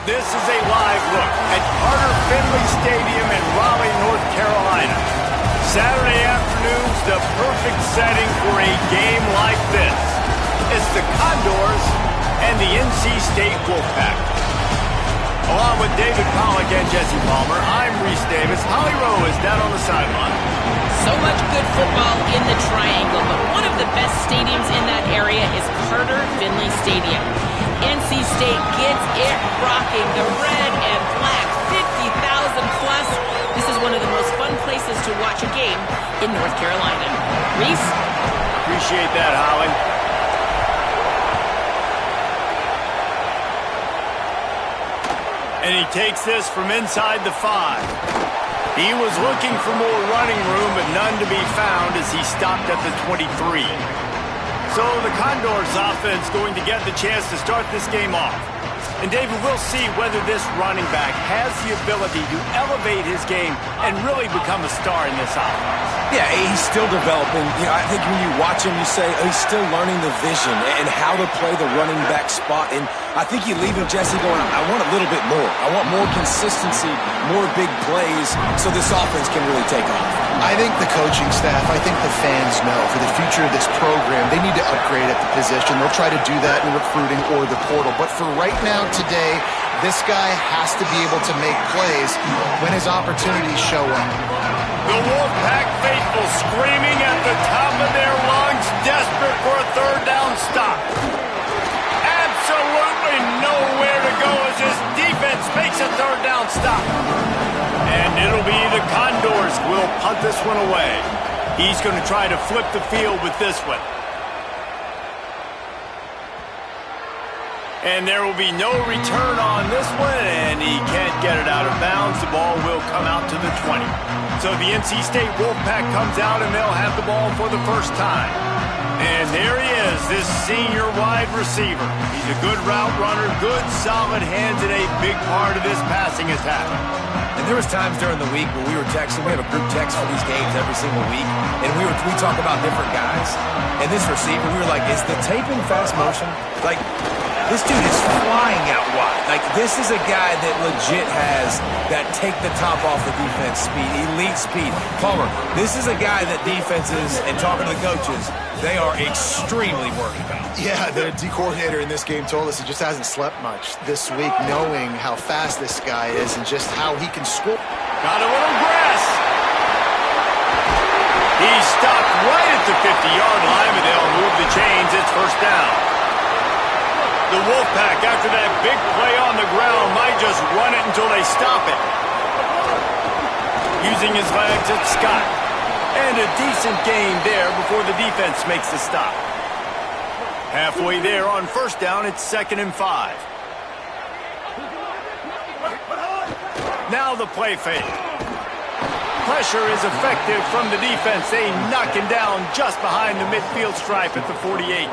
This is a live look at Carter Finley Stadium in Raleigh, North Carolina. Saturday afternoon's the perfect setting for a game like this. It's the Condors and the NC State Wolfpack. Along with David Pollack and Jesse Palmer, I'm Reese Davis. Holly Rowe is down on the sideline. So much good football in the Triangle, but one of the best stadiums in that area is Carter Finley Stadium. NC State gets it rocking. The red and black, 50,000 plus. This is one of the most fun places to watch a game in North Carolina. Reese? Appreciate that, Holly. And he takes this from inside the 5. He was looking for more running room, but none to be found as he stopped at the 23. So the Condors offense going to get the chance to start this game off. And David, we'll see whether this running back has the ability to elevate his game and really become a star in this offense. Yeah, he's still developing. You know, I think when you watch him, you say, oh, he's still learning the vision and how to play the running back spot. And I think you leave him, Jesse, going, I want a little bit more. I want more consistency, more big plays, so this offense can really take off. I think the coaching staff, I think the fans know for the future of this program, they need to upgrade at the position. They'll try to do that in recruiting or the portal. But for right now, today, this guy has to be able to make plays when his opportunities show up. The Wolfpack faithful screaming at the top of their lungs, desperate for a third down stop. Absolutely nowhere to go as this defense makes a third down stop. And it'll be the Condors who will punt this one away. He's going to try to flip the field with this one. And there will be no return on this one, and he can't get it out of bounds. The ball will come out to the 20. So the NC State Wolfpack comes out, and they'll have the ball for the first time. And there he is, this senior wide receiver. He's a good route runner, good solid hands, and a big part of this passing attack. And there was times during the week where we were texting. We have a group text for these games every single week, and we talk about different guys. And this receiver, we were like, is the tape in fast motion? Like, this dude is flying out wide. Like, this is a guy that legit has that take the top off the defense speed, elite speed. Palmer, this is a guy that defenses, and talking to the coaches, they are extremely worried about. Yeah, the D coordinator in this game told us he just hasn't slept much this week, knowing how fast this guy is and just how he can score. Got a little grass. He stopped right at the 50-yard line, but they'll move the chains. It's first down. The Wolfpack, after that big play on the ground, might just run it until they stop it. Using his legs, it's Scott. And a decent gain there before the defense makes the stop. Halfway there on first down, it's 2nd and 5. Now the play fake. Pressure is effective from the defense. They knock him down just behind the midfield stripe at the 48.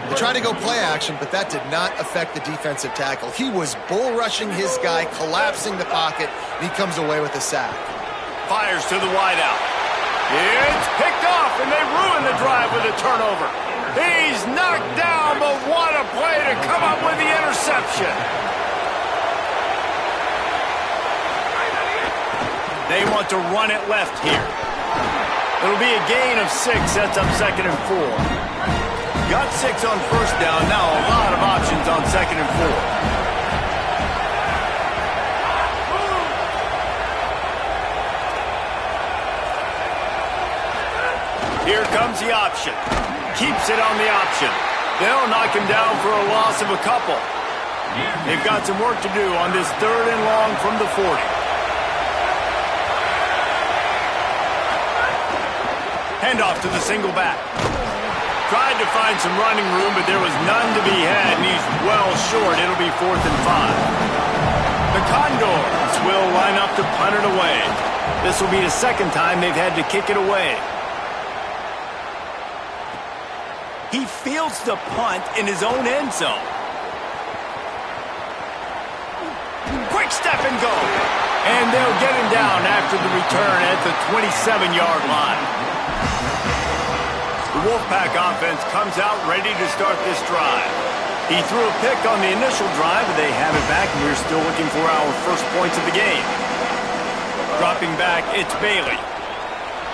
They tried to go play action, but that did not affect the defensive tackle. He was bull rushing his guy, collapsing the pocket, and he comes away with a sack. Fires to the wideout. It's picked off, and they ruin the drive with a turnover. He's knocked down, but what a play to come up with the interception. They want to run it left here. It'll be a gain of 6, sets up 2nd and 4. Got 6 on first down, now a lot of options on 2nd and 4. Here comes the option. Keeps it on the option. They'll knock him down for a loss of a couple. They've got some work to do on this 3rd and long from the 40. Handoff to the single back. Tried to find some running room, but there was none to be had, and he's well short. It'll be 4th and 5. The Condors will line up to punt it away. This will be the 2nd time they've had to kick it away. He fields the punt in his own end zone. Quick step and go. And they'll get him down after the return at the 27-yard line. The Wolfpack offense comes out ready to start this drive. He threw a pick on the initial drive, and they have it back, and we're still looking for our first points of the game. Dropping back, it's Bailey.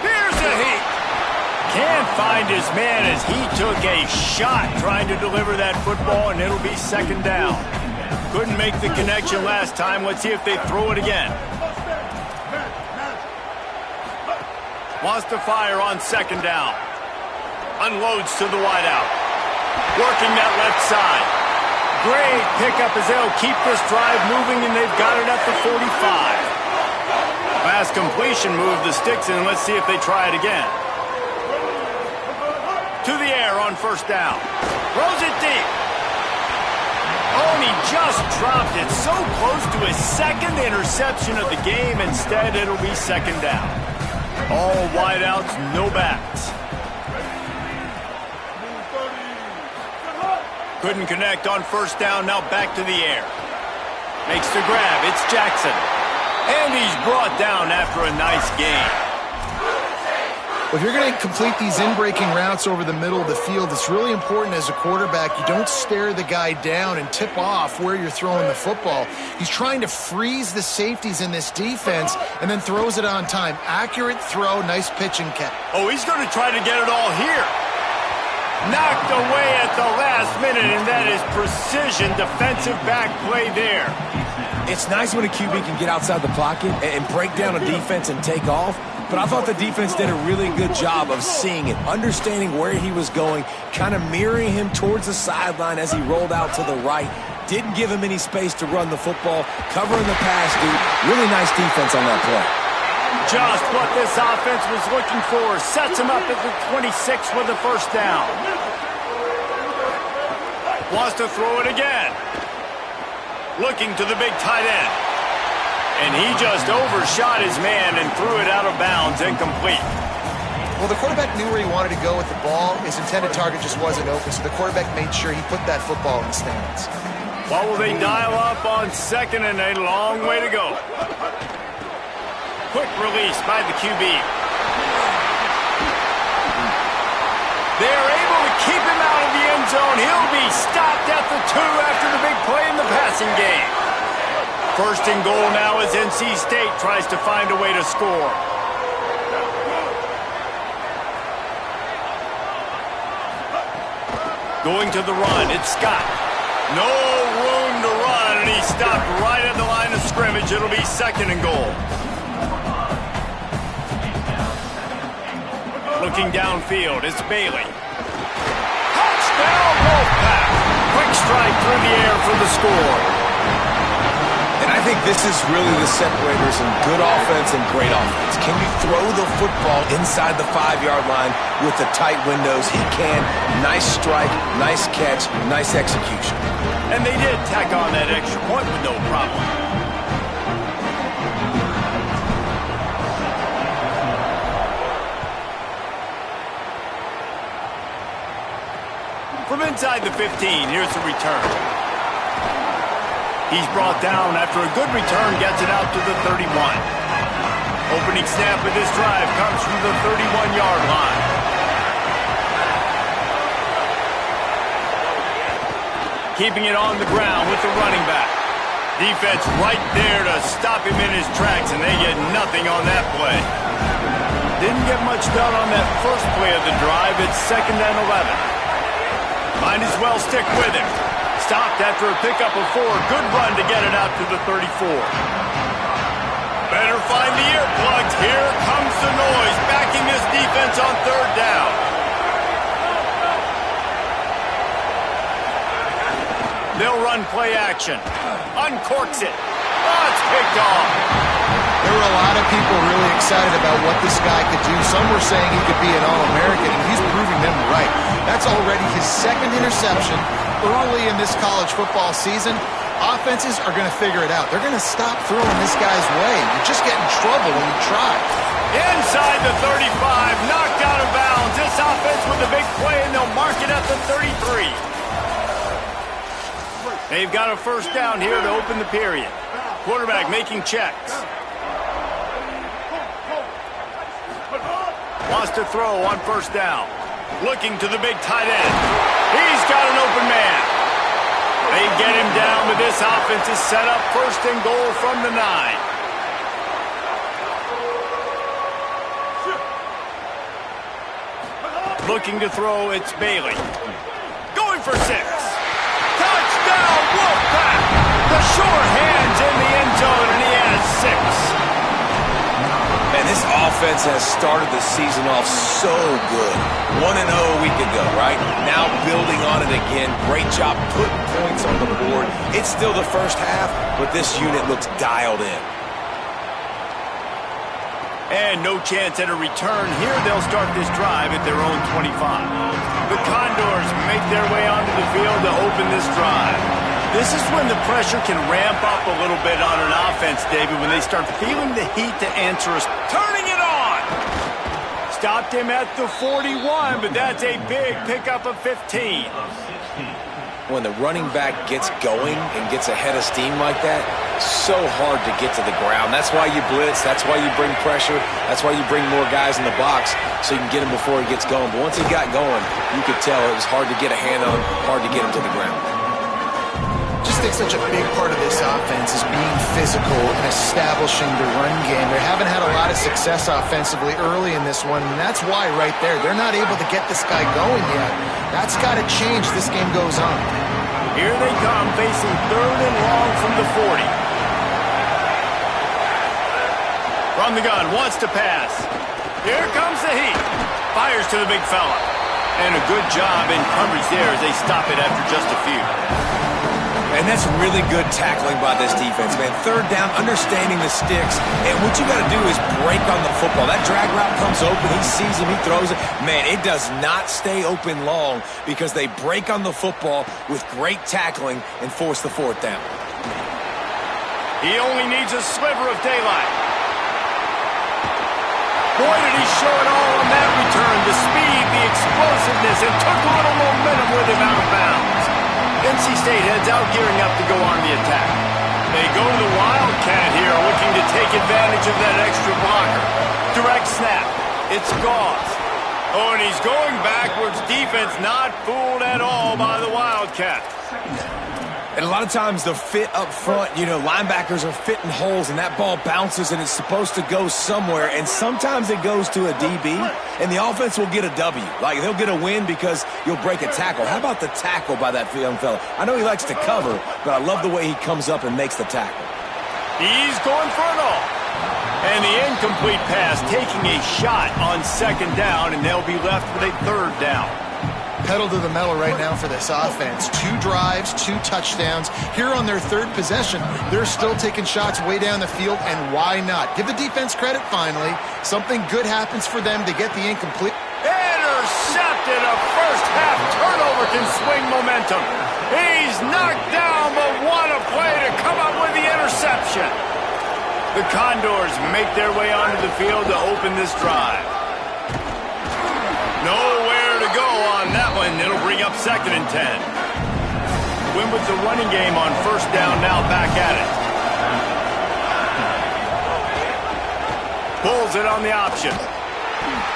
Here's a heat. Can't find his man as he took a shot trying to deliver that football, and it'll be second down. Couldn't make the connection last time. Let's see if they throw it again. Wants to fire on second down. Unloads to the wideout. Working that left side. Great pickup as they'll keep this drive moving, and they've got it at the 45. Pass completion, move the sticks in, and let's see if they try it again. To the air on first down. Throws it deep. Oh, and he just dropped it so close to his second interception of the game. Instead, it'll be second down. All wideouts, no backs. Couldn't connect on first down, now back to the air. Makes the grab, it's Jackson. And he's brought down after a nice gain. If you're going to complete these in-breaking routes over the middle of the field, it's really important as a quarterback you don't stare the guy down and tip off where you're throwing the football. He's trying to freeze the safeties in this defense and then throws it on time. Accurate throw, nice pitch and catch. Oh, he's going to try to get it all here. Knocked away at the last minute, and that is precision defensive back play there. It's nice when a QB can get outside the pocket and break down a defense and take off, but I thought the defense did a really good job of seeing it, understanding where he was going, kind of mirroring him towards the sideline as he rolled out to the right. Didn't give him any space to run the football, covering the pass, dude. Really nice defense on that play. Just what this offense was looking for. Sets him up at the 26 with the first down. Wants to throw it again. Looking to the big tight end. And he just overshot his man and threw it out of bounds, incomplete. Well, the quarterback knew where he wanted to go with the ball. His intended target just wasn't open, so the quarterback made sure he put that football in the stands. What will they dial up on second, and a long way to go. Quick release by the QB. They're able to keep him out of the end zone. He'll be stopped at the 2 after the big play in the passing game. First and goal now as NC State tries to find a way to score. Going to the run, it's Scott. No room to run, and he stopped right at the line of scrimmage. It'll be second and goal. Looking downfield, it's Bailey. Touchdown, Wolfpack! Quick strike through the air for the score. And I think this is really the separators in good offense and great offense. Can you throw the football inside the 5-yard line with the tight windows? He can. Nice strike, nice catch, nice execution. And they did tack on that extra point with no problem. From inside the 15, here's the return. He's brought down after a good return, gets it out to the 31. Opening snap of this drive comes from the 31-yard line. Keeping it on the ground with the running back. Defense right there to stop him in his tracks, and they get nothing on that play. Didn't get much done on that first play of the drive. It's second and 11. Might as well stick with him. Stopped after a pickup of 4. Good run to get it out to the 34. Better find the earplugs. Here comes the noise, backing this defense on third down. They'll run play action. Uncorks it. Oh, it's picked off. There were a lot of people really excited about what this guy could do. Some were saying he could be an All-American, and he's proving them right. That's already his second interception early in this college football season. Offenses are going to figure it out. They're going to stop throwing this guy's way. You just get in trouble when you try. Inside the 35, knocked out of bounds. This offense with a big play, and they'll mark it at the 33. They've got a first down here to open the period. Quarterback making checks. Wants to throw on first down. Looking to the big tight end. He's got an open man. They get him down, but this offense is set up first and goal from the 9. Looking to throw, it's Bailey. Going for 6. Touchdown, Wolfpack! The sure hands in the end zone, and he has 6. Man, this offense has started the season off so good. 1-0 a week ago, right? Now building on it again. Great job putting points on the board. It's still the first half, but this unit looks dialed in. And no chance at a return here. They'll start this drive at their own 25. The Condors make their way onto the field to open this drive. This is when the pressure can ramp up a little bit on an offense, David, when they start feeling the heat to answer us. Turning it on! Stopped him at the 41, but that's a big pickup of 15. When the running back gets going and gets ahead of steam like that, so hard to get to the ground. That's why you blitz. That's why you bring pressure. That's why you bring more guys in the box so you can get him before he gets going. But once he got going, you could tell it was hard to get a hand on, hard to get him to the ground. Just think such a big part of this offense is being physical and establishing the run game. They haven't had a lot of success offensively early in this one, and that's why right there, they're not able to get this guy going yet. That's got to change. This game goes on. Here they come, facing 3rd and long from the 40. From the gun, wants to pass. Here comes the heat. Fires to the big fella. And a good job in coverage there as they stop it after just a few. And that's really good tackling by this defense, man. 3rd down, understanding the sticks. And what you got to do is break on the football. That drag route comes open. He sees him. He throws it. Man, it does not stay open long because they break on the football with great tackling and force the 4th down. He only needs a sliver of daylight. Boy, did he show it all on that return. The speed, the explosiveness, and took a little momentum with him out of bounds. NC State heads out, gearing up to go on the attack. They go to the Wildcat here, looking to take advantage of that extra blocker. Direct snap. It's Goss. Oh, and he's going backwards. Defense not fooled at all by the Wildcat. And a lot of times the fit up front, you know, linebackers are fitting holes and that ball bounces and it's supposed to go somewhere. And sometimes it goes to a DB and the offense will get a W. Like they'll get a win because you'll break a tackle. How about the tackle by that young fella? I know he likes to cover, but I love the way he comes up and makes the tackle. He's going for it all. And the incomplete pass taking a shot on 2nd down, and they'll be left with a 3rd down. Pedal to the metal right now for this offense. 2 drives, 2 touchdowns. Here on their 3rd possession, they're still taking shots way down the field, and why not? Give the defense credit finally. Something good happens for them to get the incomplete. Intercepted. A first-half turnover can swing momentum. He's knocked down, but what a play to come up with the interception. The Condors make their way onto the field to open this drive. Nowhere to go on that one. It'll bring up 2nd and 10. Win with the running game on 1st down, now back at it. Pulls it on the option.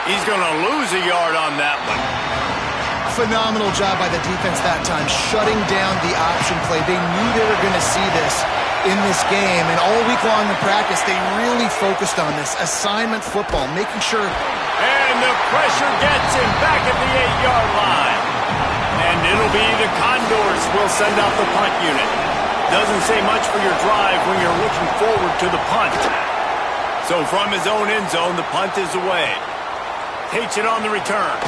He's going to lose a yard on that one. Phenomenal job by the defense that time, shutting down the option play. They knew they were going to see this in this game, and all week long in practice, they really focused on this assignment football, making sure. And the pressure gets him back at the 8-yard line. And it'll be the Condors will send out the punt unit. Doesn't say much for your drive when you're looking forward to the punt. So from his own end zone, the punt is away. Takes it on the return.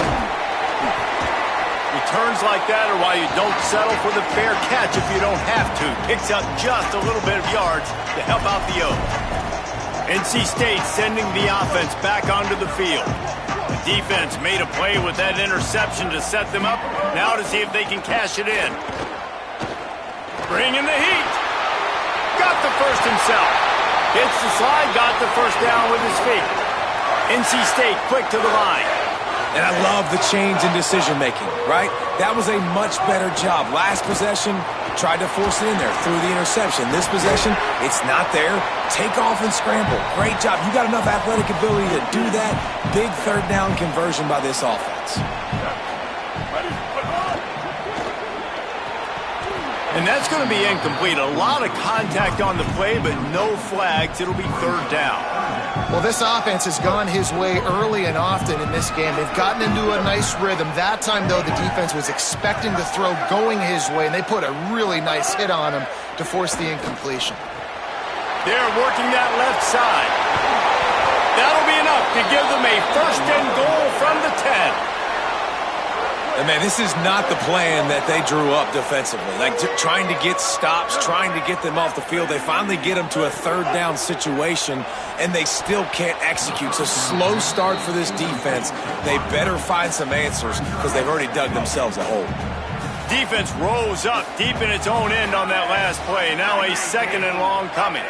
Returns like that are why you don't settle for the fair catch if you don't have to. Picks up just a little bit of yards to help out the Oaks. NC State sending the offense back onto the field. The defense made a play with that interception to set them up. Now to see if they can cash it in. Bringing the heat. Got the first himself. Hits the slide, got the first down with his feet. NC State quick to the line. And I love the change in decision-making, right? That was a much better job. Last possession, tried to force it in there, threw the interception. This possession, it's not there. Take off and scramble. Great job. You got enough athletic ability to do that. Big 3rd down conversion by this offense. And that's going to be incomplete. A lot of contact on the play, but no flags. It'll be third down. Well, this offense has gone his way early and often in this game. They've gotten into a nice rhythm. That time, though, the defense was expecting the throw going his way, and they put a really nice hit on him to force the incompletion. They're working that left side. That'll be enough to give them a first and goal from the 10. And, man, this is not the plan that they drew up defensively. Like, trying to get stops, trying to get them off the field. They finally get them to a third down situation, and they still can't execute. So slow start for this defense. They better find some answers because they've already dug themselves a hole. Defense rose up deep in its own end on that last play. Now a second and long coming.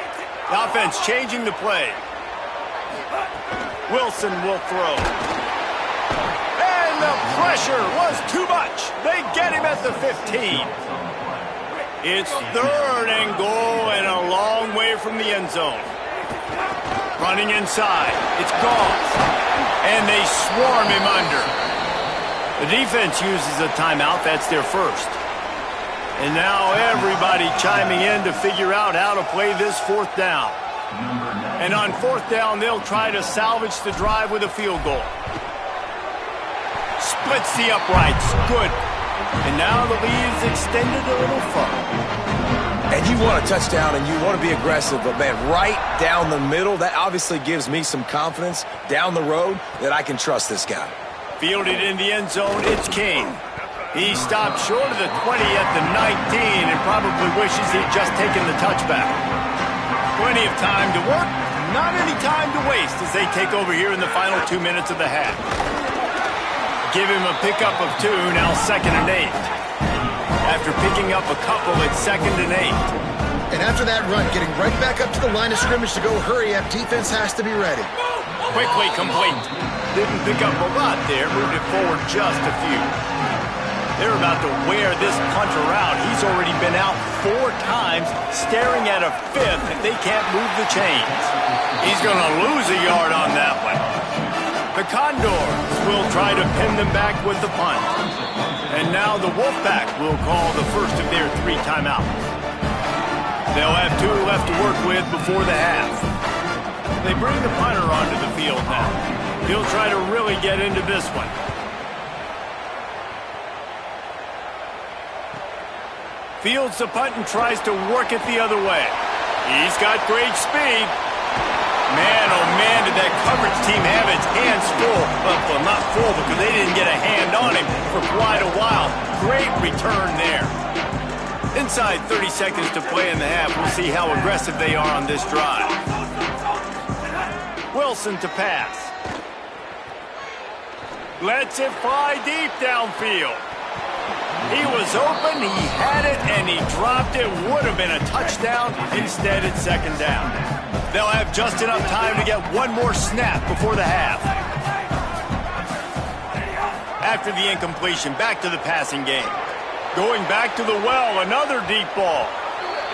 The offense changing the play. Wilson will throw. The pressure was too much. They get him at the 15. It's third and goal and a long way from the end zone. Running inside. It's gone. And they swarm him under. The defense uses a timeout. That's their first. And now everybody chiming in to figure out how to play this fourth down. And on fourth down, they'll try to salvage the drive with a field goal. Splits the uprights. Good. And now the lead is extended a little further. And you want a touchdown and you want to be aggressive, but, man, right down the middle, that obviously gives me some confidence down the road that I can trust this guy. Fielded in the end zone, it's King. He stopped short of the 20 at the 19 and probably wishes he'd just taken the touchback. Plenty of time to work, not any time to waste as they take over here in the final 2 minutes of the half. Give him a pickup of 2, now 2nd and 8. After picking up a couple, it's 2nd and 8. And after that run, getting right back up to the line of scrimmage to go hurry up, defense has to be ready. Quickly complete. Didn't pick up a lot there, moved it forward just a few. They're about to wear this punter out. He's already been out 4 times, staring at a 5th if they can't move the chains. He's going to lose a yard on that one. The Condors will try to pin them back with the punt. And now the Wolfpack will call the first of their 3 timeouts. They'll have 2 left to work with before the half. They bring the punter onto the field now. He'll try to really get into this one. Fields the punt and tries to work it the other way. He's got great speed. Man, oh man, did that coverage team have its hands full. Well, not full because they didn't get a hand on him for quite a while. Great return there. Inside 30 seconds to play in the half. We'll see how aggressive they are on this drive. Wilson to pass. Lets it fly deep downfield. He was open, he had it, and he dropped it. Would have been a touchdown. Instead, it's 2nd down. They'll have just enough time to get 1 more snap before the half. After the incompletion, back to the passing game. Going back to the well, another deep ball.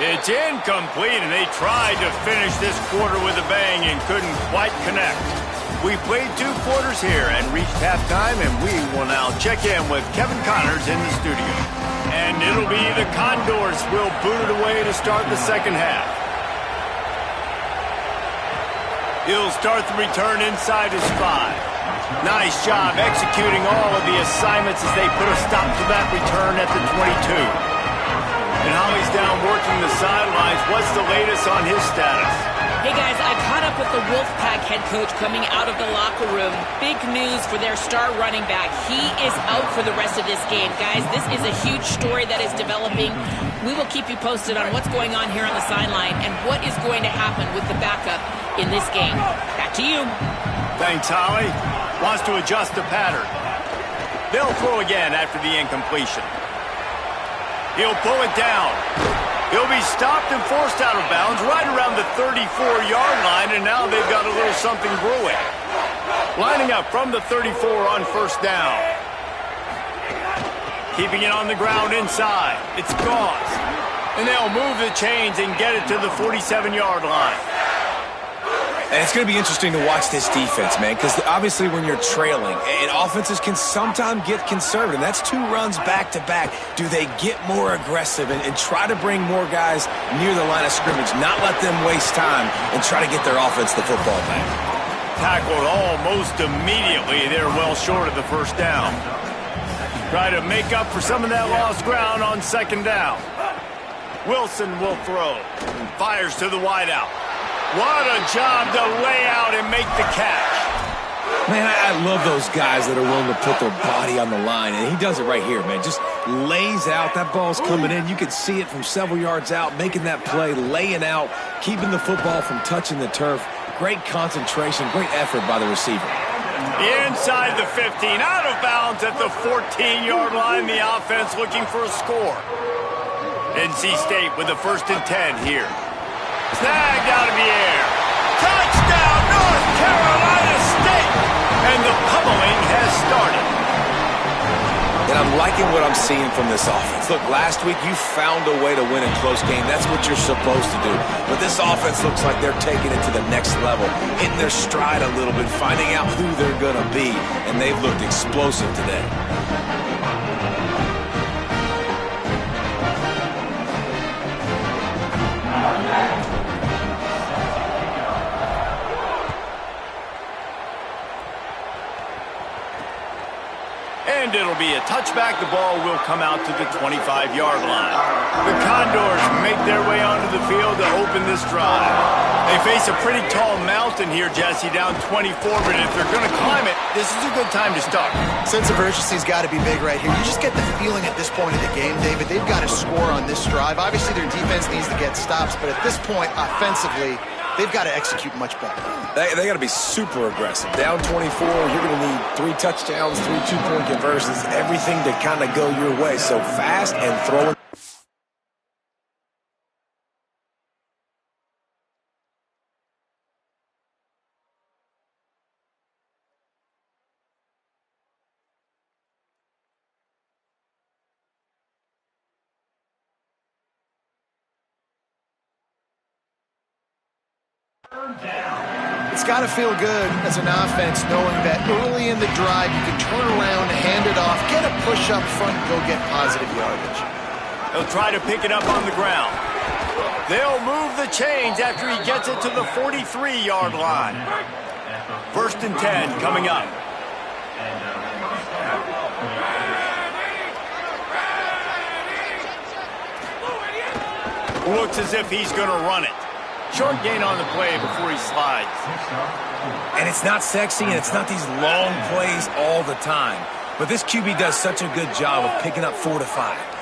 It's incomplete, and they tried to finish this quarter with a bang and couldn't quite connect. We played 2 quarters here and reached halftime, and we will now check in with Kevin Connors in the studio. And it'll be the Condors will boot it away to start the second half. He'll start the return inside his 5. Nice job executing all of the assignments as they put a stop to that return at the 22. And Holly's down working the sidelines. What's the latest on his status? Hey guys, I caught up with the Wolfpack head coach coming out of the locker room. Big news for their star running back. He is out for the rest of this game. Guys, this is a huge story that is developing. We will keep you posted on what's going on here on the sideline and what is going to happen with the backup in this game. Back to you. Thanks, Holly. Wants to adjust the pattern. They'll throw again after the incompletion. He'll pull it down. He'll be stopped and forced out of bounds right around the 34-yard line, and now they've got a little something brewing. Lining up from the 34 on first down. Keeping it on the ground inside. It's Gauze. And they'll move the chains and get it to the 47-yard line. And it's going to be interesting to watch this defense, man, because obviously when you're trailing, and offenses can sometimes get conservative. That's 2 runs back-to-back. Do they get more aggressive and try to bring more guys near the line of scrimmage, not let them waste time, and try to get their offense the football back? Tackled almost immediately. They're well short of the first down. Try to make up for some of that lost ground on second down. Wilson will throw. Fires to the wideout. What a job to lay out and make the catch. Man, I love those guys that are willing to put their body on the line, and he does it right here, man. Just lays out. That ball's coming in. You can see it from several yards out, making that play, laying out, keeping the football from touching the turf. Great concentration, great effort by the receiver. Inside the 15, out of bounds at the 14-yard line. The offense looking for a score. NC State with the 1st and 10 here. Snagged out of the air. Touchdown, North Carolina State! And the pummeling has started. And I'm liking what I'm seeing from this offense. Look, last week you found a way to win a close game. That's what you're supposed to do. But this offense looks like they're taking it to the next level, hitting their stride a little bit, finding out who they're going to be. And they've looked explosive today. And it'll be a touchback. The ball will come out to the 25-yard line. The Condors make their way onto the field to open this drive. They face a pretty tall mountain here, Jesse, down 24, but if they're going to climb it, this is a good time to start. Sense of urgency's got to be big right here. You just get the feeling at this point of the game, David, they've got to score on this drive. Obviously, their defense needs to get stops, but at this point, offensively, they've got to execute much better. They got to be super aggressive. Down 24, you're going to need 3 touchdowns, 3 two-point conversions, everything to kind of go your way. So fast and throwing. It's got to feel good as an offense knowing that early in the drive you can turn around, hand it off, get a push up front, and go get positive yardage. They'll try to pick it up on the ground. They'll move the chains after he gets it to the 43-yard line. 1st and 10 coming up. Looks as if he's going to run it. Short gain on the play before he slides. And it's not sexy, and it's not these long plays all the time. But this QB does such a good job of picking up 4 to 5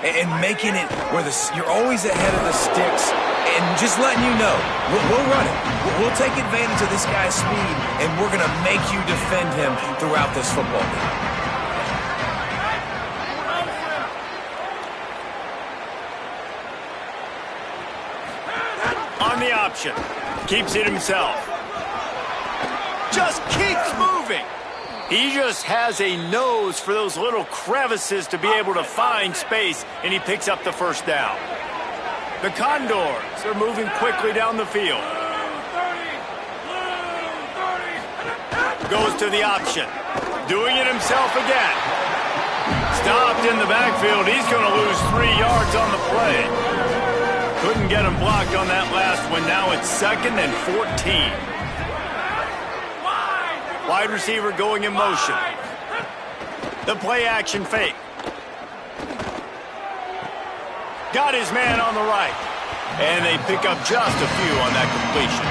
and making it where you're always ahead of the sticks and just letting you know, we'll run it. We'll take advantage of this guy's speed, and we're going to make you defend him throughout this football game. On the option. Keeps it himself. Just keeps moving. He just has a nose for those little crevices to be able to find space, and he picks up the 1st down. The Condors are moving quickly down the field. Goes to the option. Doing it himself again. Stopped in the backfield. He's going to lose 3 yards on the play. Couldn't get him blocked on that last one. Now it's 2nd and 14. Wide receiver going in motion. The play action fake. Got his man on the right. And they pick up just a few on that completion.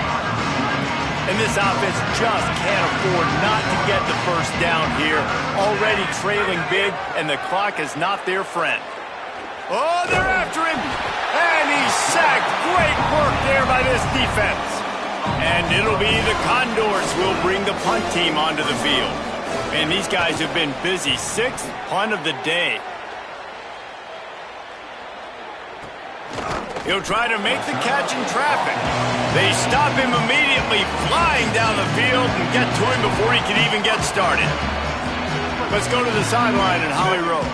And this offense just can't afford not to get the 1st down here. Already trailing big, and the clock is not their friend. Oh, they're after him. And he's sacked. Great work there by this defense. And it'll be the Condors who will bring the punt team onto the field. And these guys have been busy. 6th punt of the day. He'll try to make the catch in traffic. They stop him immediately, flying down the field and get to him before he can even get started. Let's go to the sideline at Holly Rowe.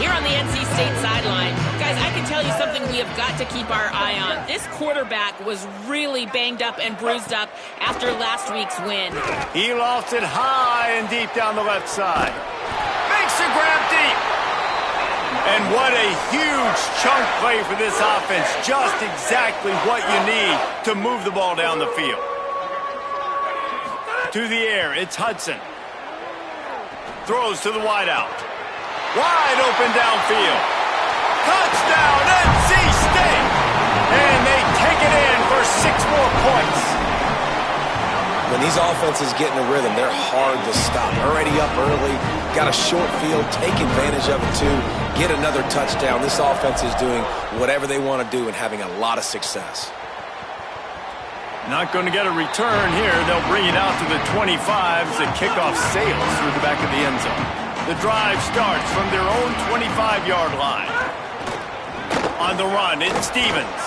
Here on the NC State sideline, guys, I can tell you something we have got to keep our eye on. This quarterback was really banged up and bruised up after last week's win. He lost it high and deep down the left side. Makes a grab deep. And what a huge chunk play for this offense. Just exactly what you need to move the ball down the field. To the air, it's Hudson. Throws to the wideout. Wide open downfield. Touchdown, NC State! And they take it in for 6 more points. When these offenses get in a rhythm, they're hard to stop. Already up early, got a short field, take advantage of it too, get another touchdown. This offense is doing whatever they want to do and having a lot of success. Not going to get a return here. They'll bring it out to the 25 as the kickoff sails through the back of the end zone. The drive starts from their own 25-yard line. On the run, it's Stevens.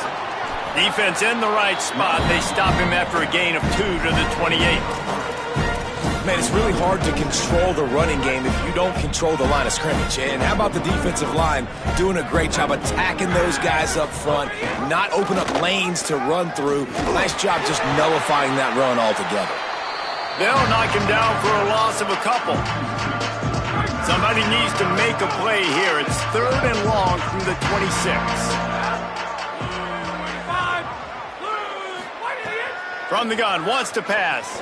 Defense in the right spot. They stop him after a gain of 2 to the 28. Man, it's really hard to control the running game if you don't control the line of scrimmage. And how about the defensive line doing a great job attacking those guys up front, not open up lanes to run through. Nice job just nullifying that run altogether. They'll knock him down for a loss of a couple. Somebody needs to make a play here. It's 3rd and long from the 26. From the gun, wants to pass.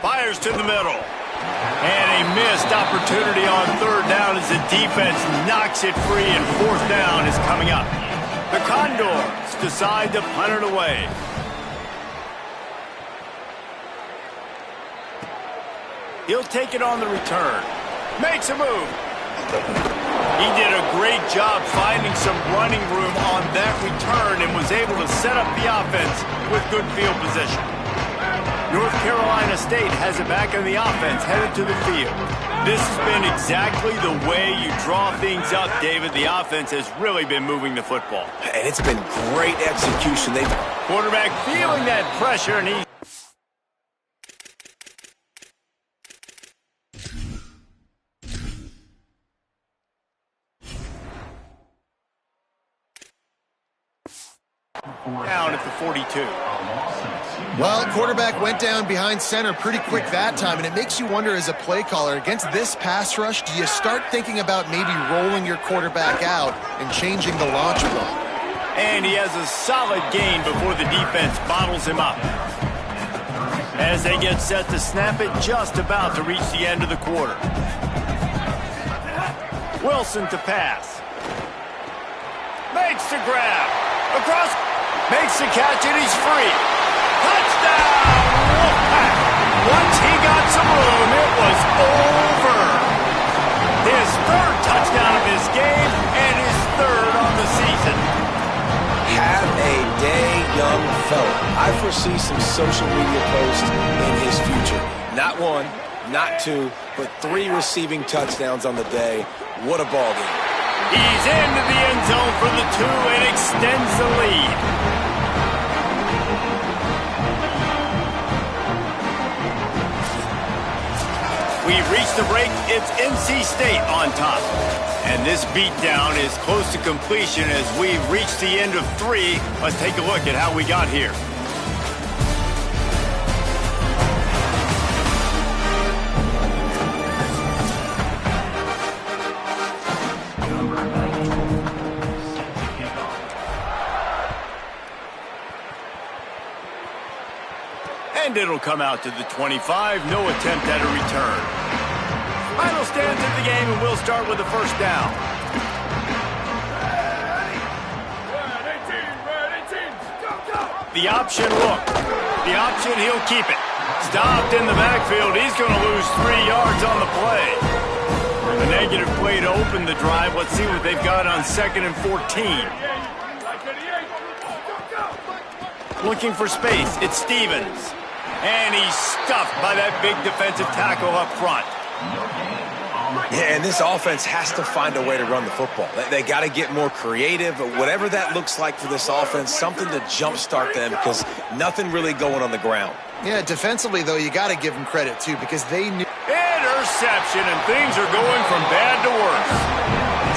Fires to the middle. And a missed opportunity on 3rd down as the defense knocks it free and 4th down is coming up. The Condors decide to punt it away. He'll take it on the return. Makes a move. He did a great job finding some running room on that return and was able to set up the offense with good field position. North Carolina State has it back in the offense, headed to the field. This has been exactly the way you draw things up, David. The offense has really been moving the football. And it's been great execution. Quarterback feeling that pressure, and he down at the 42. Well, quarterback went down behind center pretty quick that time, and it makes you wonder as a play caller, against this pass rush, do you start thinking about maybe rolling your quarterback out and changing the launch play? And he has a solid gain before the defense bottles him up. As they get set to snap it, just about to reach the end of the quarter. Wilson to pass. Makes the grab. Across. Makes the catch, and he's free. Touchdown! Wolfpack! Once he got some room, it was over. His 3rd touchdown of this game, and his 3rd on the season. Have a day, young fella. I foresee some social media posts in his future. Not 1, not 2, but 3 receiving touchdowns on the day. What a ball game. He's into the end zone for the 2 and extends the lead. We've reached the break. It's NC State on top. And this beatdown is close to completion as we've reached the end of 3. Let's take a look at how we got here. And it'll come out to the 25. No attempt at a return. Final stands of the game, and we'll start with the 1st down. The option look. The option, he'll keep it. Stopped in the backfield. He's going to lose 3 yards on the play. A negative play to open the drive. Let's see what they've got on 2nd and 14. Looking for space. It's Stevens. And he's stuffed by that big defensive tackle up front. Yeah, and this offense has to find a way to run the football. They got to get more creative, but whatever that looks like for this offense, something to jumpstart them because nothing really going on the ground. Yeah, defensively, though, you got to give them credit, too, because they knew. And interception, and things are going from bad to worse.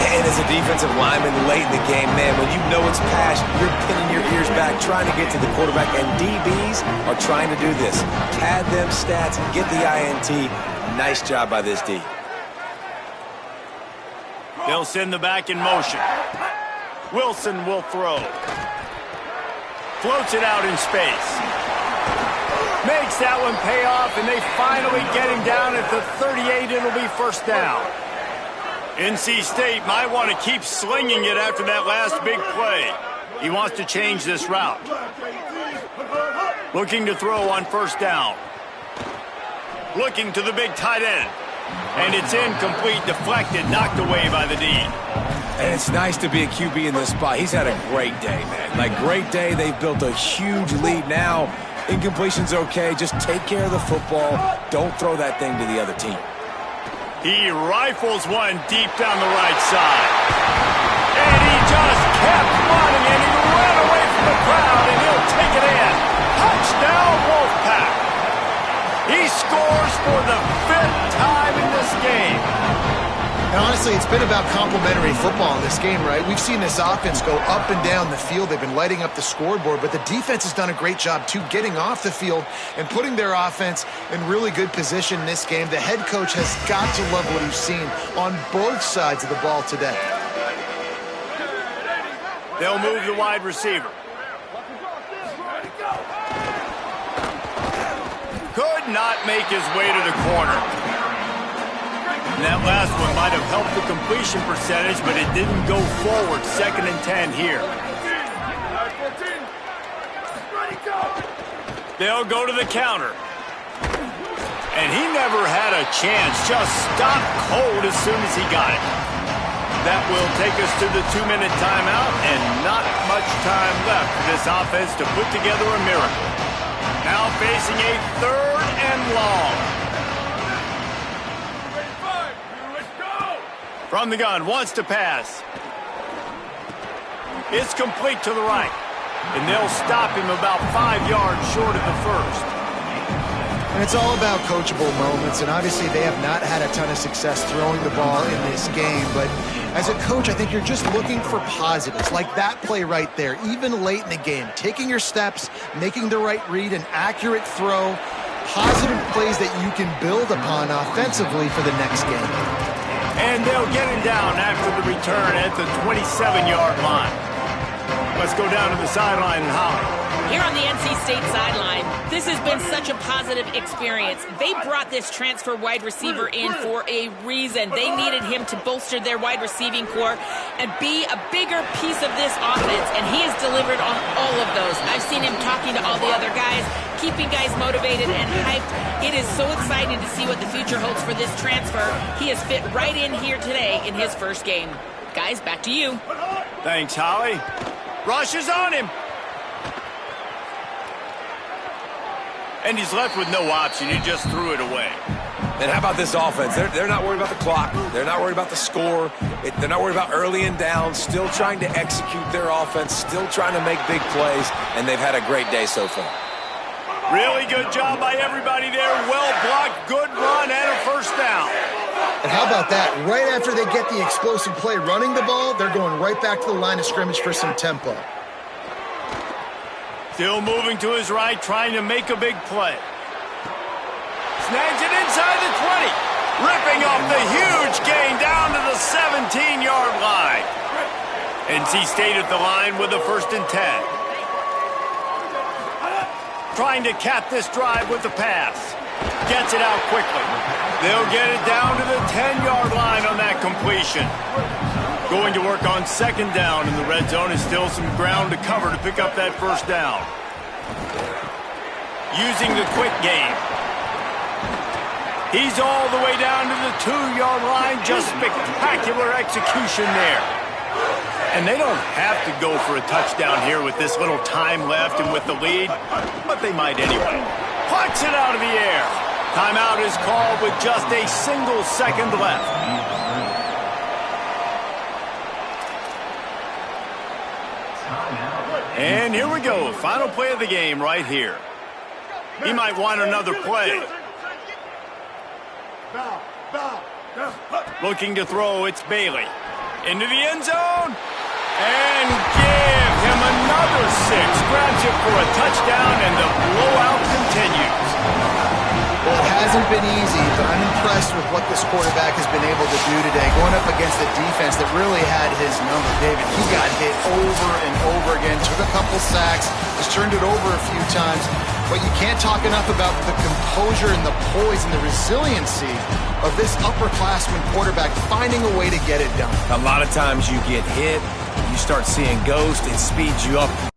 And as a defensive lineman late in the game, man, when you know it's pass, you're pinning your ears back, trying to get to the quarterback, and DBs are trying to do this. Pad them stats, get the INT. Nice job by this D. They'll send the back in motion. Wilson will throw. Floats it out in space. Makes that one pay off, and they finally get him down at the 38. It'll be first down. NC State might want to keep slinging it after that last big play. He wants to change this route. Looking to throw on first down. Looking to the big tight end. And it's incomplete, deflected, knocked away by the D. And it's nice to be a QB in this spot. He's had a great day, man. Like, great day. They've built a huge lead now. Incompletion's okay. Just take care of the football. Don't throw that thing to the other team. He rifles one deep down the right side. And he just kept running, and he ran away from the crowd, and he'll take it in. Touchdown, Wolfpack. He scores for the 5th time in this game. And honestly, it's been about complementary football in this game, right? We've seen this offense go up and down the field. They've been lighting up the scoreboard, but the defense has done a great job, too, getting off the field and putting their offense in really good position in this game. The head coach has got to love what he's seen on both sides of the ball today. They'll move the wide receiver. Could not make his way to the corner. And that last one might have helped the completion percentage, but it didn't go forward. 2nd and 10 here. They'll go to the counter. And he never had a chance. Just stopped cold as soon as he got it. That will take us to the 2-minute timeout, and not much time left for this offense to put together a miracle. Now facing a 3rd and long. From the gun, wants to pass. It's complete to the right. And they'll stop him about 5 yards short of the first. And it's all about coachable moments, and obviously they have not had a ton of success throwing the ball in this game, but as a coach, I think you're just looking for positives, like that play right there, even late in the game, taking your steps, making the right read, an accurate throw, positive plays that you can build upon offensively for the next game. And they'll get him down after the return at the 27-yard line. Let's go down to the sideline and Holly. Here on the NC State sideline, this has been such a positive experience. They brought this transfer wide receiver in for a reason. They needed him to bolster their wide receiving core and be a bigger piece of this offense, and he has delivered on all of those. I've seen him talking to all the other guys, keeping guys motivated and hyped. It is so exciting to see what the future holds for this transfer. He has fit right in here today in his first game. Guys, back to you. Thanks, Holly. Rush is on him. And he's left with no option. He just threw it away. And how about this offense? They're not worried about the clock. They're not worried about the score. They're not worried about early and down. Still trying to execute their offense. Still trying to make big plays. And they've had a great day so far. Really good job by everybody there. Well blocked, good run, and a first down. And how about that? Right after they get the explosive play running the ball, they're going right back to the line of scrimmage for some tempo. Still moving to his right, trying to make a big play. Snags it inside the 20. Ripping off the huge gain down to the 17-yard line. NC State at the line with a 1st and 10. Trying to cap this drive with the pass. Gets it out quickly. They'll get it down to the 10-yard line on that completion. Going to work on 2nd down in the red zone. Is still some ground to cover to pick up that first down. Using the quick game. He's all the way down to the 2-yard line. Just spectacular execution there. And they don't have to go for a touchdown here with this little time left and with the lead, but they might anyway. Puts it out of the air. Timeout is called with just a single second left. And here we go. Final play of the game right here. He might want another play. Looking to throw, it's Bailey. Into the end zone. And give him another 6. Grabs it for a touchdown, and the blowout continues. Well, it hasn't been easy, but I'm impressed with what this quarterback has been able to do today, going up against a defense that really had his number. David, he got hit over and over again, took a couple sacks, just turned it over a few times. But you can't talk enough about the composure and the poise and the resiliency of this upperclassman quarterback finding a way to get it done. A lot of times you get hit, you start seeing ghosts, it speeds you up